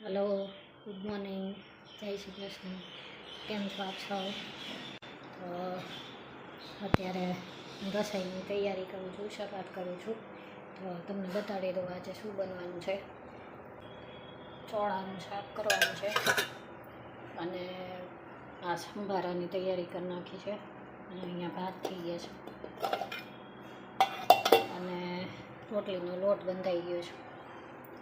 Hello good morning जय श्री कृष्ण केम छो आप सब। तो अत्यारे रसोईनी तैयारी करूँ छूँ, शुरुआत करूँ छूँ। तो तमने बताड़ी दो आज शू बनवानुं छे। चोळानुं शाक करवानुं छे अने आ संभारानी तैयारी कर नाखी छे। अने अहींया भात थई गया छे अने रोटलीनो लोट बंधाई गयो छे।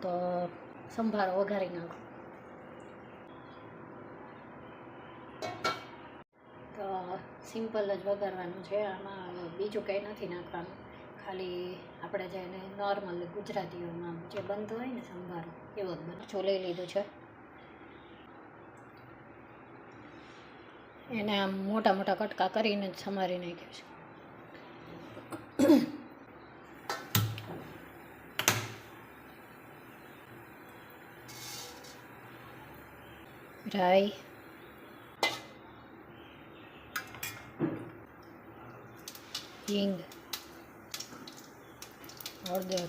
तो संभारो वघारी नाखो। तो सिंपल ज वघारवानुं छे, आमां बीजुं कंई नथी नाखवानुं। खाली आपणे जेने नॉर्मल गुजरातीओमां जे बनतो होय ने संभारो एवो ज बने। जो लई लीधुं छे एने आम मोटा मोटा कटका करीने ज समारी नाख्यो छे। राई, हींग, हळदर,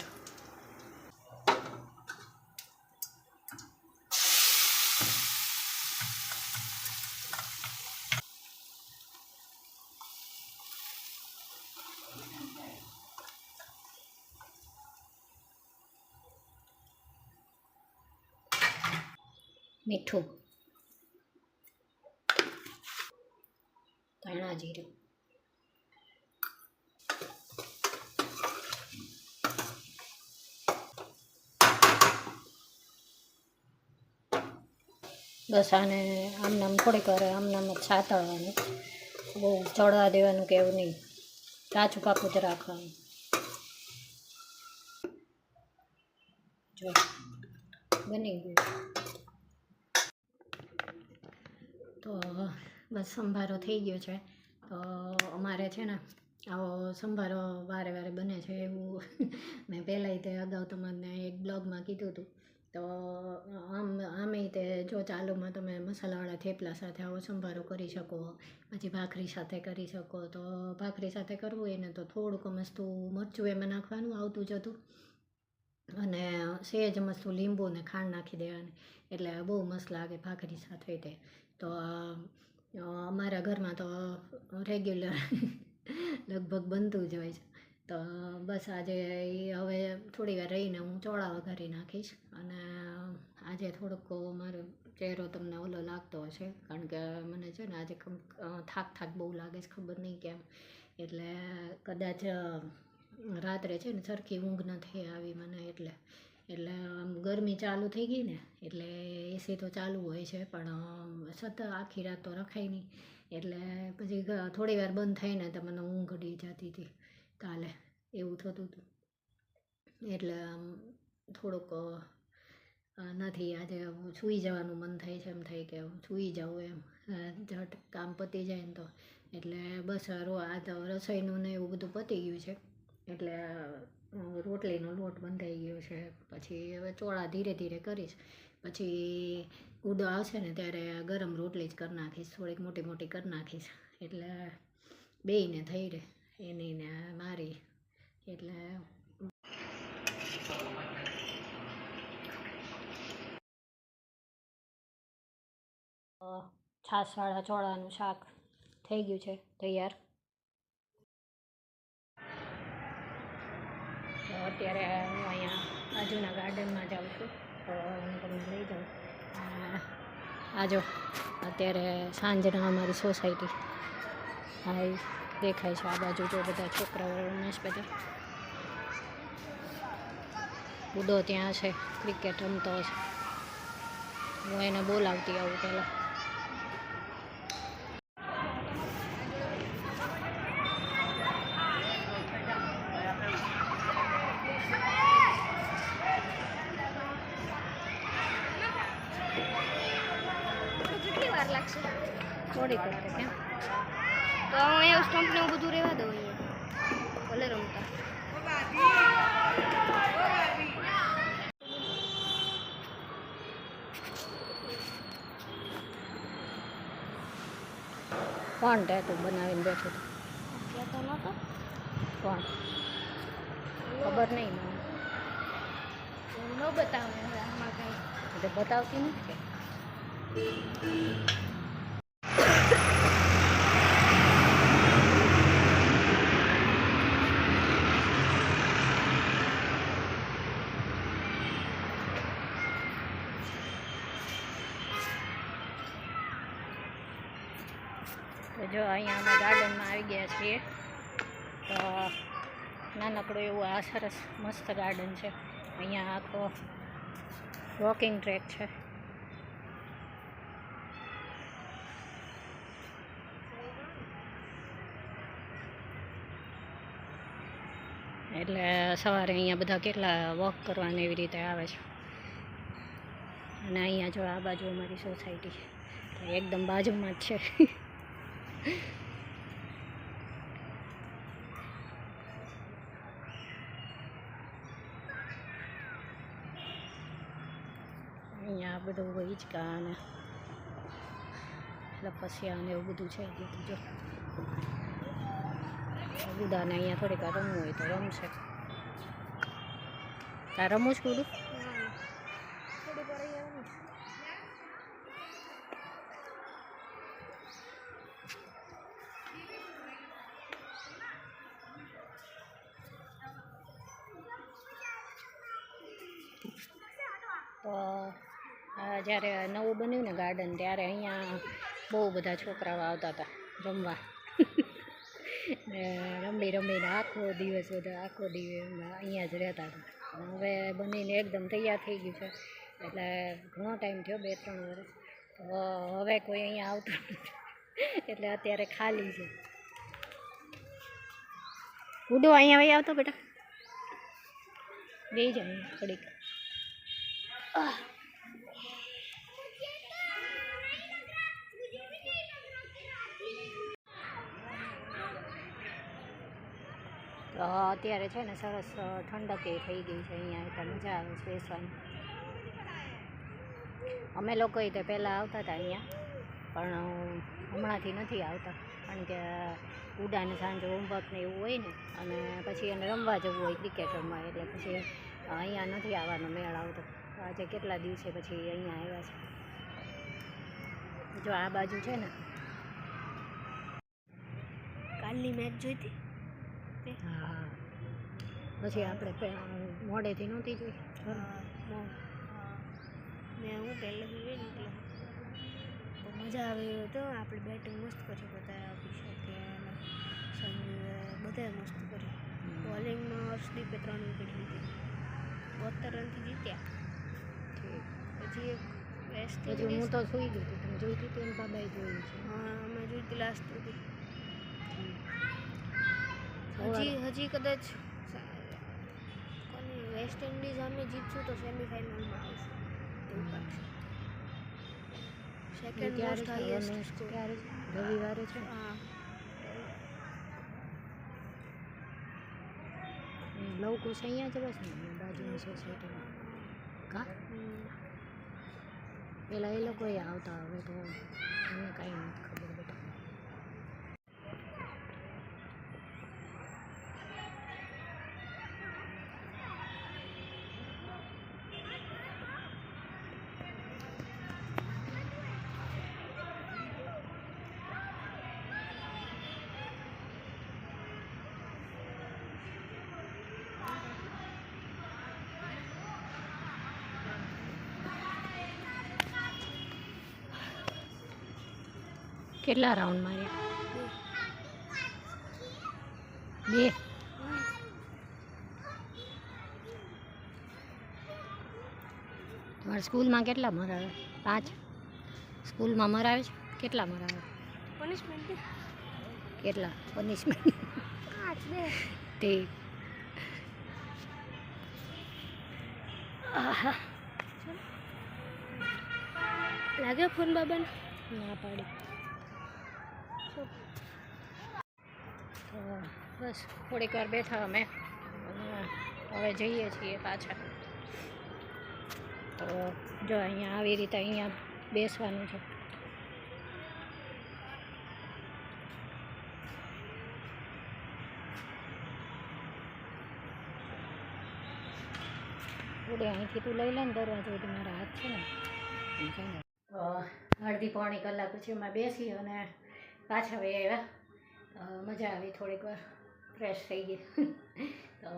मीठું, धाणा जीરું, बस आने आमनाम थोड़ीक વાર આમનામ જ સાતળવાનું, બહુ ચડવા દેવાનું કે એવું નહીં, કાચું પાકું જ રાખવાનું। જો બની ગયું તો બસ સંભારો થઈ ગયો છે। તો અમારે છે ને આવો સંભારો વારે વારે બને છે એવું મેં પહેલાંય તે અગાઉ તમને એક બ્લોગમાં કીધું હતું। તો આમે તે જો ચાલુમાં તમે મસાલાવાળા થેપલા સાથે આવો સંભારો કરી શકો, પછી ભાખરી સાથે કરી શકો। તો ભાખરી સાથે કરવું હોય ને તો થોડુંક મસ્તું મરચું એમાં નાખવાનું આવતું જ હતું અને સહેજ મસ્તું લીંબુ ને ખાંડ નાખી દેવાની, એટલે બહુ મસ્ત લાગે ભાખરી સાથે તે। તો અમારા ઘરમાં તો રેગ્યુલર લગભગ બનતું જ હોય છે। તો બસ આજે હવે થોડી વાર રહીને હું ચોળા વઘારી નાખીશ। અને આજે થોડોક મારો ચહેરો તમને ઓલો લાગતો હશે, કારણ કે મને છે ને આજે થાક બહુ લાગે છે, ખબર નહીં કેમ। એટલે કદાચ રાત્રે છે ને સરખી ઊંઘ નથી આવી મને, એટલે આમ ગરમી ચાલુ થઈ ગઈ ને, એટલે એસી તો ચાલુ હોય છે પણ સતત આખી રાત તો રખાય નહીં, એટલે પછી થોડી વાર બંધ થઈને તો મને ઊંઘ અડી જતી હતી કાલે, એવું થતું હતું। એટલે આમ થોડુંક નથી, આજે સૂઈ જવાનું મન થાય છે, એમ થાય કે સૂઈ જાઉં એમ, ઝટ કામ પતી જાય ને તો। એટલે બસ આ તો રસોઈનું ને એવું બધું પતી ગયું છે, એટલે રોટલીનો લોટ બંધાઈ ગયો છે। પછી હવે ચોળા ધીરે ધીરે કરીશ, પછી ઉડો આવશે ને ત્યારે ગરમ રોટલી જ કરી નાખીશ, થોડીક મોટી મોટી કરી નાખીશ, એટલે બેયને થઈ રહે, એની ને મારી। એટલે છાશવાળા ચોળાનું શાક થઈ ગયું છે તૈયાર। તો અત્યારે હું અહીંયા બાજુના ગાર્ડનમાં જાઉં છું, તો હું તમને લઈ જાઉં। આ જો અત્યારે સાંજના અમારી સોસાયટી હા દેખાય છે, આ બાજુ જો બધા છોકરાઓ રમેશ, બધા બુડો ત્યાં છે ક્રિકેટ રમતો છે, હું એને બોલાવતી આવું પહેલાં। થોડીક વાર કેમ તો અહીંયા સ્ટમ્પ ને બધું રહેવા દો, અહીંયા ભલે રમતા। કોણ ટેટુ બનાવીને બેઠું કહેતો નહોતો કોણ ખબર નહીં મને। નવો બતાવે હવે આમાં કંઈ. એટલે બતાવતી નથી કે તો જો અહીંયા અમે ગાર્ડનમાં આવી ગયા છીએ. તો નાનકડું એવું આ સરસ મસ્ત ગાર્ડન છે. અહીંયા આખો વોકિંગ ટ્રેક છે. એટલે સવારે અહીંયા બધા કેટલા વોક કરવાને એવી રીતે આવે છે. અને અહીંયા જો આ બાજુ અમારી સોસાયટી એકદમ બાજુમાં જ છે. અહીંયા બધું હિંચકા અને લપસિયા ને એવું બધું છે. જો ગુડાને અહીંયા થોડીક વાર રમવું હોય તો રમશે. તાર રમવું જ ગુડું? થોડી વાર અહીંયા તો જ્યારે નવું બન્યું ને ગાર્ડન ત્યારે અહીંયા બહુ બધા છોકરાઓ આવતા હતા રમવા. ને રમીને આખો દિવસ અહીંયા જ રહેતા હતા. હવે બનીને એકદમ તૈયાર થઈ ગયું છે. એટલે ઘણો ટાઈમ થયો, 2-3 વર્ષ. તો હવે કોઈ અહીંયા આવતું નથી. એટલે અત્યારે ખાલી છે. ઉડો અહીંયા વહી આવતો બેટા, બેસી જાય થોડીક. તો અત્યારે છે ને સરસ ઠંડક એ થઈ ગઈ છે અહીંયા, એટલે મજા આવે છે બેસવાની. અમે લોકો તે પહેલાં આવતા હતા અહીંયા, પણ હમણાંથી નથી આવતા. કારણ કે ઉડાને સાંજે હોમવર્ક ને એવું હોય ને, અને પછી એને રમવા જવું હોય ક્રિકેટ રમવા, એટલે પછી અહીંયા નથી આવવાનો મેળ આવતો. આજે કેટલા દિવસે પછી અહીંયા આવ્યા છે. જો આ બાજુ છે ને, કાલની મેચ જોઈતી. હા, પછી આપણે મોડેથી નહોતી જોઈ. મેં હું પહેલેથી જોઈ એટલે તો મજા આવે એવો હતો. આપણે બેટિંગ મસ્ત કરી, બધા અભિષેક સંજુ બધાએ મસ્ત કરી. બોલિંગમાં હર્ષદીપે 3 વિકેટ લીધી, 72 રનથી જીત્યા. પછી એક વેસ્ટ પછી હું તો સૂઈ ગઈ હતી. તમે જોઈ હતી? એમ બાબાએ જોયું છે. હા, અમે જોઈ હતી લાસ્ટ સુધી. હજી કદાચ કોની વેસ્ટ ઇન્ડિઝ અમે જીતશું તો સેમીફાઇનલમાં આવશું એવું લાગશે. સેકન્ડ મોસ્ટ હાઈએસ્ટ ક્યારે? રવિવારે છે. હા, લવકુશ અહીંયા જ બસ ને બાજુની સોસાયટીમાં. કા પેલા એ લોકો આવતા, હવે તો અમને કાંઈ નથી ખબર બેટા. કેટલા રાઉન્ડ માર્યા? 2. તમારા સ્કૂલમાં કેટલા મરાવે? 5 સ્કૂલમાં મરાવે છે? કેટલા મરાવે? પનિશમેન્ટ કેટલા પનિશમેન્ટ? 5 તે લાગે ફોન બાબાને? ના પાડી. તો બસ થોડીક વાર બેઠા અમે, અને હવે જઈએ છીએ પાછા. તો જો અહીંયા આવી રીતે અહીંયા બેસવાનું છે. દે અહીંથી તું લઈ લે ને દરવાજો સુધી મારા હાથ છે ને એમ છે ને. તો અડધી પોણી કલાક પછી અમે બેસી અને પાછા વહી આવ્યા. મજા આવી, થોડીક વાર ફ્રેશ થઈ ગઈ. તો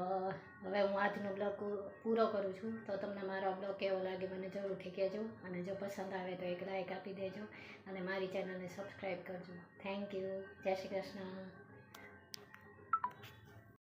હવે હું આજનો બ્લોગ પૂરો કરું છું. તો તમને મારો બ્લોગ કેવો લાગે મને જરૂરથી કહેજો, અને જો પસંદ આવે તો એક લાઈક આપી દેજો અને મારી ચેનલને સબસ્ક્રાઈબ કરજો. Thank you. જય શ્રી કૃષ્ણ.